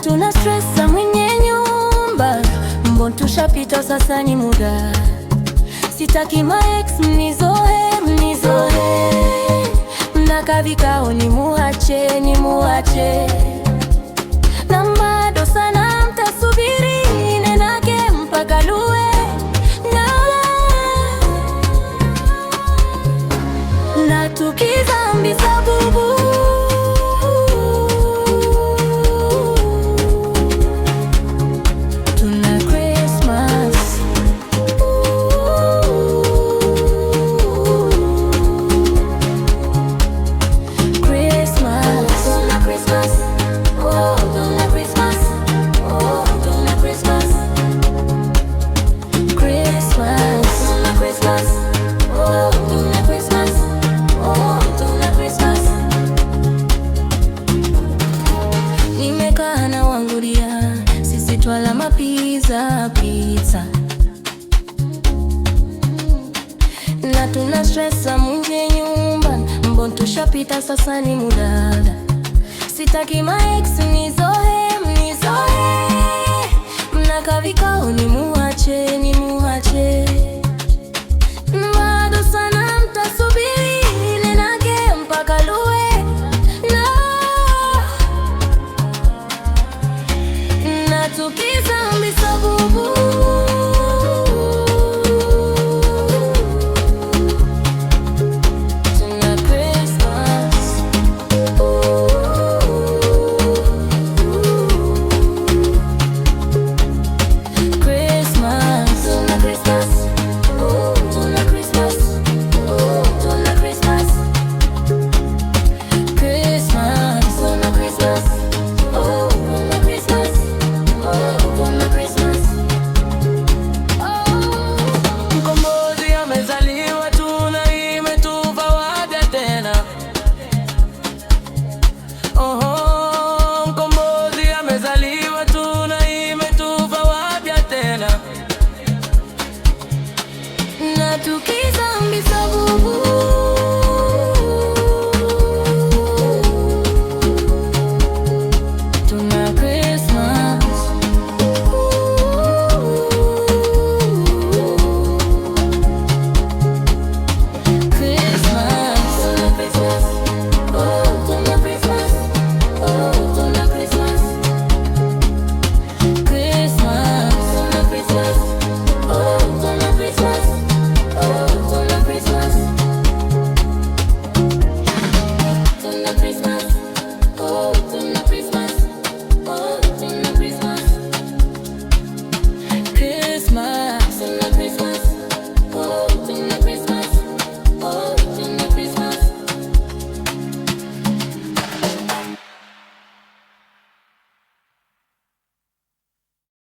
tuna stressa mwenye nyumba, mbona tushapita sasa ni muda. Sitaki ma ex mnizoe, mnaka vikao ni muache, na bado sana mtasubiri nenake mpaka luwe na tukizambi sabubu. Tuna Christmas, Christmas, tuna Christmas, oh, tuna Christmas, oh, tuna Christmas, Christmas, tuna Christmas, oh, tuna Christmas, oh, tuna Christmas. Nimekaa na wangulia, sisi twala mapiza pizza, na tuna stressa mwenye nyumba, mbona tushapita sasa ni muda. Sitaki ma ex nizo